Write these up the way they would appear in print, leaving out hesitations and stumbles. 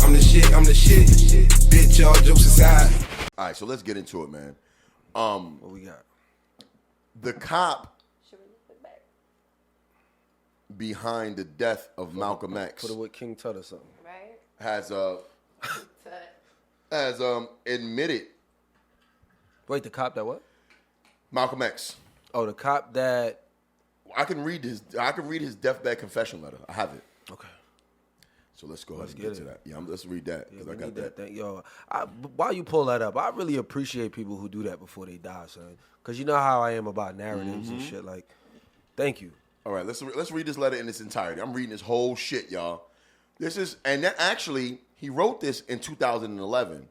I'm the shit, I'm the shit. Bitch, all jokes aside. All right, so let's get into it, man. What we got? The cop behind the death of Malcolm X Put it with King Tut or something. Right? has admitted Wait, the cop that what? Malcolm X. Oh, the cop that. I can read his deathbed confession letter. I have it. Okay. So let's go ahead and get get it. to that. Yeah, let's read that because Yeah, I we got need that. thing. Yo, while you pull that up, I really appreciate people who do that before they die, son. Because you know how I am about narratives and shit. Like, thank you. All right, let's read this letter in its entirety. I'm reading this whole shit, y'all. Actually, he wrote this in 2011,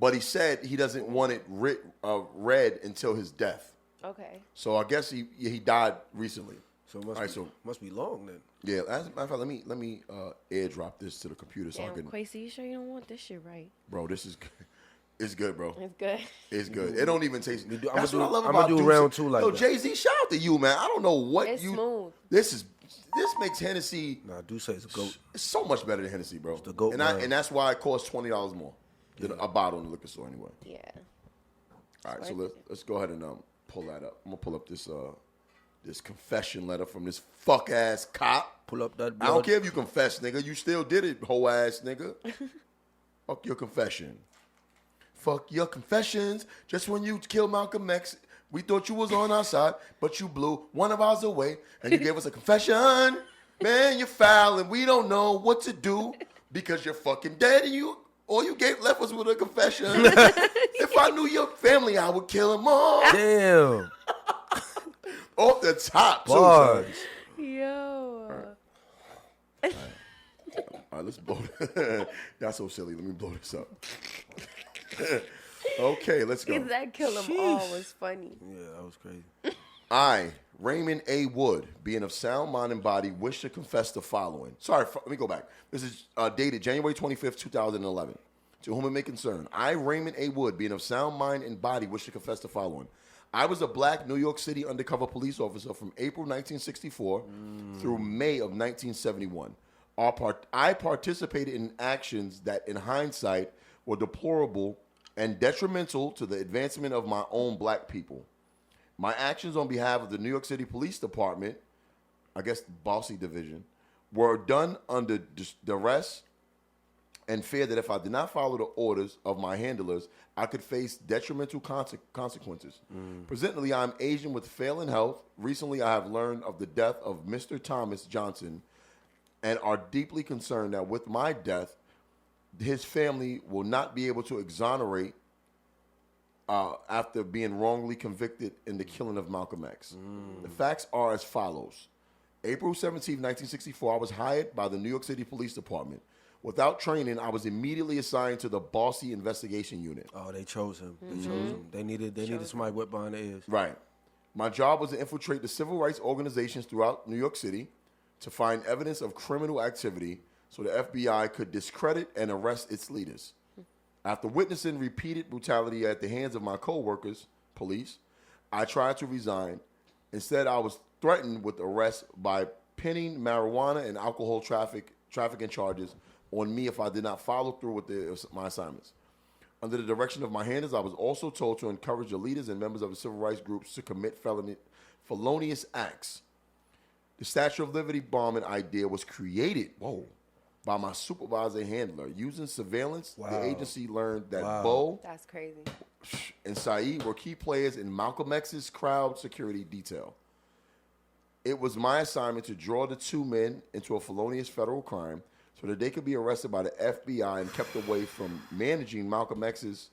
but he said he doesn't want it read until his death. Okay. So I guess he died recently. So it must be long then. Yeah, as a matter of fact, let me airdrop this to the computer so I Damn, can. Quasi, you sure you don't want this shit right? Bro, this is it's good, bro. It's good. It's good. It don't even taste. I'ma That's what I love I'ma about do Deuce. round two like Yo, that. Jay-Z, shout out to you, man. I don't know what It's you. smooth. This makes Hennessy. Nah, do say it's a goat. It's so much better than Hennessy, bro. the GOAT, and man. and that's why it costs $20 more than a bottle in the liquor store anyway. Yeah. All right, so let's go ahead and pull that up. I'm gonna pull up this this confession letter from this fuck ass cop. Pull up that. I don't care if you confess, nigga. You still did it, hoe ass nigga. Fuck your confession. Fuck your confessions. Just when you killed Malcolm X, we thought you was on our side, but you blew one of ours away, and you gave us a confession. Man, you're foul, and we don't know what to do because you're fucking dead, and all you left us with a confession. If I knew your family, I would kill them all. Damn. Off the top, too. Bars. son. Yo. All right, let's blow. That's so silly. Let me blow this up. Okay, let's go. That kill them all was funny. Yeah, that was crazy. I, Raymond A. Wood, being of sound mind and body, wish to confess the following. Sorry, let me go back. This is dated January 25th, 2011. To whom it may concern, I, Raymond A. Wood, being of sound mind and body, wish to confess the following. I was a black New York City undercover police officer from April 1964 through May of 1971. I participated in actions that, in hindsight, were deplorable and detrimental to the advancement of my own black people. My actions on behalf of the New York City Police Department, I guess the Bossy Division, were done under duress and fear that if I did not follow the orders of my handlers, I could face detrimental consequences. Presently, I am Asian with failing health. Recently, I have learned of the death of Mr. Thomas Johnson and are deeply concerned that with my death, his family will not be able to exonerate after being wrongly convicted in the killing of Malcolm X. The facts are as follows. April 17, 1964, I was hired by the New York City Police Department. Without training, I was immediately assigned to the Bossy Investigation Unit. Oh, they chose him. They chose him. They needed somebody whipped behind the ears. Right. My job was to infiltrate the civil rights organizations throughout New York City to find evidence of criminal activity so the FBI could discredit and arrest its leaders. After witnessing repeated brutality at the hands of my co-workers, police, I tried to resign. Instead, I was threatened with arrest by pinning marijuana and alcohol trafficking charges on me if I did not follow through with my assignments. Under the direction of my handlers, I was also told to encourage the leaders and members of the civil rights groups to commit felonious acts. The Statue of Liberty bombing idea was created, by my supervisor handler. Using surveillance, the agency learned that Bo That's crazy. and Saeed were key players in Malcolm X's crowd security detail. It was my assignment to draw the two men into a felonious federal crime so that they could be arrested by the FBI and kept away from managing Malcolm X's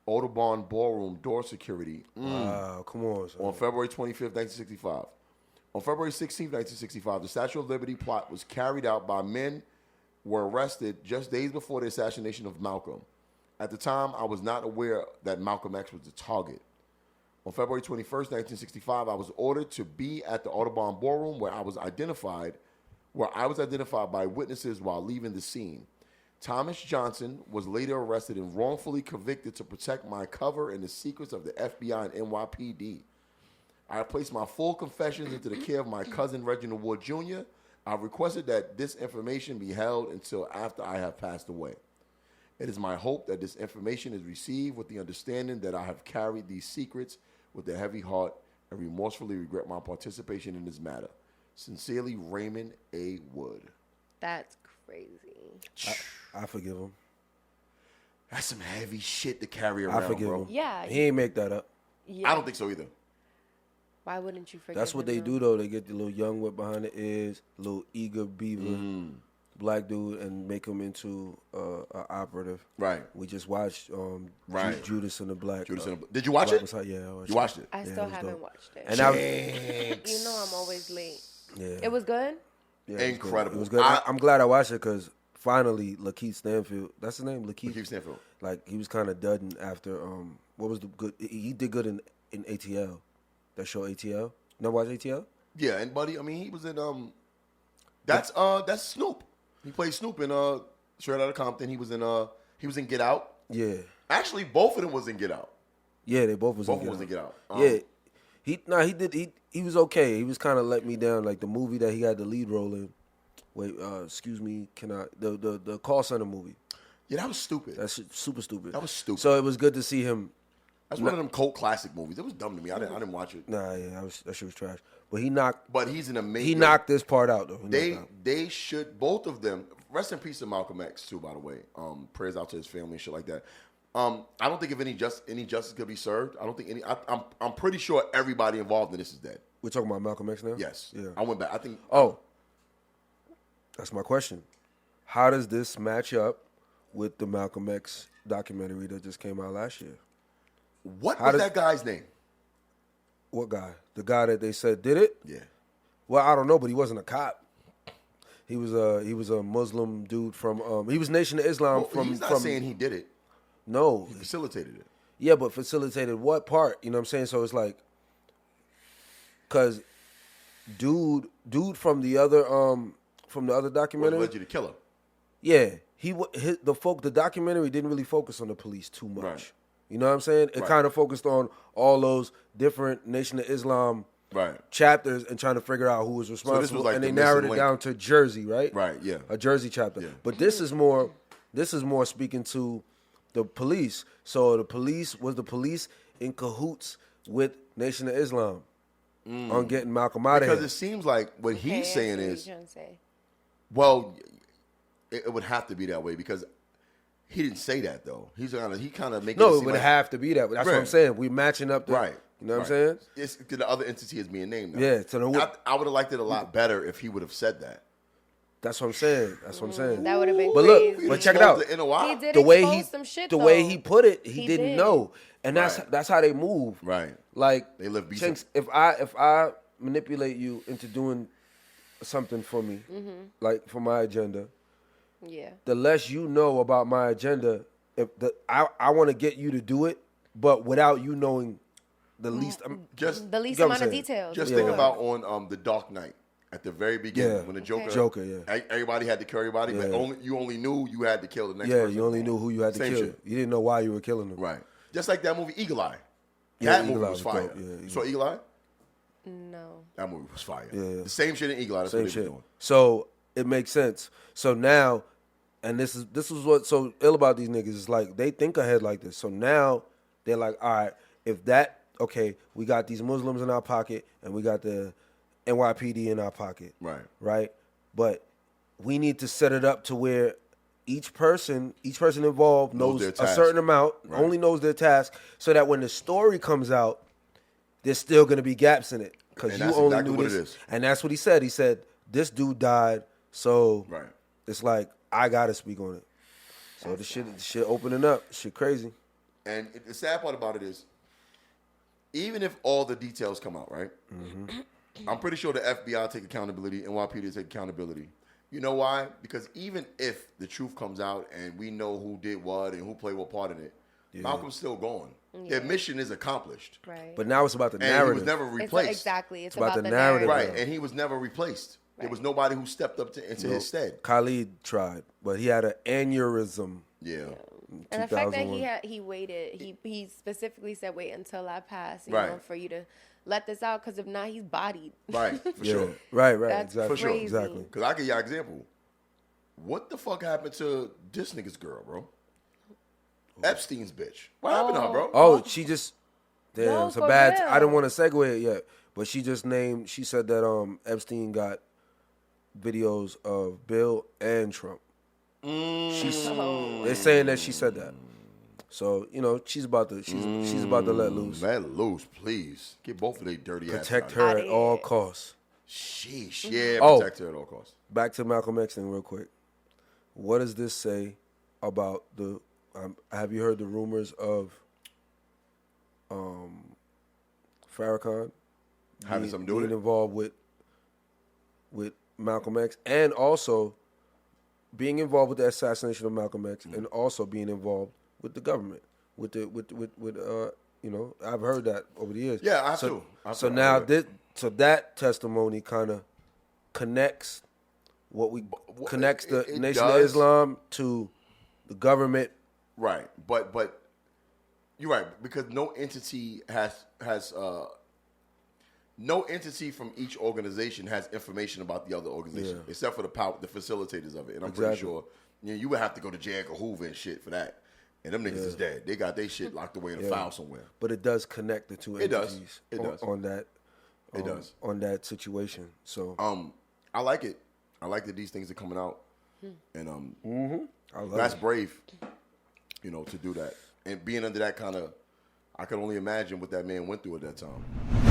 Audubon Ballroom door security. Wow, come on, son. On February 25th, 1965. On February 16th, 1965, the Statue of Liberty plot was carried out by men who were arrested just days before the assassination of Malcolm. At the time, I was not aware that Malcolm X was the target. On February 21st, 1965, I was ordered to be at the Audubon Ballroom where I was identified by witnesses while leaving the scene. Thomas Johnson was later arrested and wrongfully convicted to protect my cover and the secrets of the FBI and NYPD. I placed my full confessions into the care of my cousin Reginald Wood Jr. I requested that this information be held until after I have passed away. It is my hope that this information is received with the understanding that I have carried these secrets with a heavy heart and remorsefully regret my participation in this matter. Sincerely, Raymond A. Wood. That's crazy. I forgive him. That's some heavy shit to carry around, I forgive bro. him. Yeah. He ain't make that up. Yeah. I don't think so either. Why wouldn't you forgive That's what they him, do though. They get the little young whip behind the ears, little eager beaver, black dude, and make him into an operative. Right. We just watched Right. Judas and the Black. Did you watch Black it? Messiah. Yeah, I watched You watched it? I Yeah, still it was haven't dope. watched it. And I was, You know I'm always late. yeah, It was good? yeah, it was good. Incredible. It was good. I'm glad I watched it because finally Lakeith Stanfield. That's his name, Lakeith. Lakeith Stanfield. Like he was kind of dudding after what was the good? He did good in ATL. That show ATL. Never watch ATL? Yeah, and buddy, I mean, he was in that's Snoop. He played Snoop in Straight Outta Compton. He was in Get Out. Yeah, Actually, both of them was in Get Out. yeah. They both was Both in of them Get was Out. in Get Out. Yeah, he was okay. He was kind of let me down. Like the movie that he had the lead role in. Wait, excuse me, can I the call center movie? Yeah, that was stupid. That's super stupid. That was stupid. So it was good to see him. That's one of them cult classic movies. It was dumb to me. I didn't watch it. Nah, yeah, that shit was trash. But he knocked. But he's an amazing. He knocked this part out though. He knocked out. They should, both of them. Rest in peace to Malcolm X too, by the way. Prayers out to his family and shit like that. I don't think if any justice could be served. I don't think any. I'm pretty sure everybody involved in this is dead. We're talking about Malcolm X now. Yes. Yeah. I went back. I think. Oh, that's my question. How does this match up with the Malcolm X documentary that just came out last year? What how was does- that guy's name? What guy? The guy that they said did it? Yeah. Well, I don't know, but he wasn't a cop. He was a Muslim dude from he was Nation of Islam Well, from he's not from saying he did it. no. He facilitated it. Yeah, but facilitated what part? You know what I'm saying? So it's like cuz dude from the other Was documentary. alleged the killer. Yeah, the documentary didn't really focus on the police too much. Right. You know what I'm saying? It Right. kind of focused on all those different Nation of Islam Right. chapters and trying to figure out who was responsible. like and the they narrowed missing it link. down to Jersey, right? Right, yeah. A Jersey chapter. Yeah. But this is more speaking to the police. So the police in cahoots with Nation of Islam on getting Malcolm out of Because here. it seems like what Okay, he's I saying see what is, you're trying to say. well, it would have to be that way because he didn't say that though. He kind of making No, it it seem would like, have to be that. That's what I'm Right. saying. We matching up the right. You know what right. I'm saying? It's the other entity is being named. Now. Yeah, so the- I would have liked it a lot better if he would have said that. That's what I'm saying. That's what I'm saying. That would have been But crazy. look, but check it out. The NOI. He did The way expose he some shit, the way though. he put it, he He didn't did. know, and Right. that's how they move. Right. Like They live Chinks, decent. if I manipulate you into doing something for me, like for my agenda, Yeah. the less you know about my agenda, I want to get you to do it, but without you knowing the least. Just The least You know what amount I'm of saying? details. Just Yeah. think about on The Dark Knight at the very beginning Yeah. when the Joker, Joker, yeah. everybody had to kill everybody, but Yeah. you only knew you had to kill the next Yeah, person. you only knew who you had to Same kill. shit. You didn't know why you were killing them. Right. Just like that movie Eagle Eye. Yeah, That Eagle movie Eye was was fire. dope. Yeah, So Eagle Eye? No. That movie was fire. Yeah. The same shit in Eagle Eye. That's Same what they shit. were doing. So it makes sense. So now, and this is what's so ill about these niggas is like they think ahead like this. So now they're like, all right, we got these Muslims in our pocket and we got the NYPD in our pocket, Right. right? But we need to set it up to where each person involved knows their a task. certain amount, Right. only knows their task, so that when the story comes out, there's still going to be gaps in it because And you that's only exactly knew what it this. is. And that's what he said. He said this dude died, so Right. it's like I got to speak on it. So the shit opening up, shit crazy. And the sad part about it is, even if all the details come out, right? Mm-hmm. I'm pretty sure the FBI take accountability, NYPD take accountability. You know why? Because even if the truth comes out and we know who did what and who played what part in it, Malcolm's still gone. Their mission is accomplished. Right. But now it's about the And narrative. he was never It's replaced. exactly. It's about about, the the narrative. narrative. Right, and he was never replaced. There was Right. nobody who stepped up into his stead. Khalid tried, but he had an aneurysm. Yeah. And the fact that 2001. he waited, he specifically said, "Wait until I pass," you know, Right. for you to let this out. Because if not, he's bodied. Right, for Yeah, sure. right, That's exactly, For sure. exactly. Because I give you an example. What the fuck happened to this nigga's girl, bro? Epstein's bitch. What happened to her, bro? Oh, she just damn. No, it's a for bad. real. I didn't want to segue it yet, but she just named. She said that Epstein got videos of Bill and Trump. They're saying that she said that. So she's about to she's about to let loose. Let loose, please. Get both of their dirty ass. Protect out her of at all costs. here. Sheesh. Yeah, Oh. protect her at all costs. Back to Malcolm X thing real quick. What does this say about the? Have you heard the rumors of Farrakhan Having something to do with being it? involved with Malcolm X, and also being involved with the assassination of Malcolm X, Mm-hmm. and also being involved with the government, with I've heard that over the years. Yeah, I have so, too. So now that testimony kind of connects connects the it Nation of does. Islam to the government. Right, but you're right, because no entity has no entity from each organization has information about the other organization, Yeah. except for the facilitators of it. And I'm Exactly. pretty sure you would have to go to J. Edgar Hoover and shit for that. And them niggas is dead. They got their shit locked away in a file somewhere. But it does connect the two It does. entities It does. on that. It does. On that situation. So I like it. I like that these things are coming out, and I love that's it. brave, to do that. And being under that kind of, I can only imagine what that man went through at that time.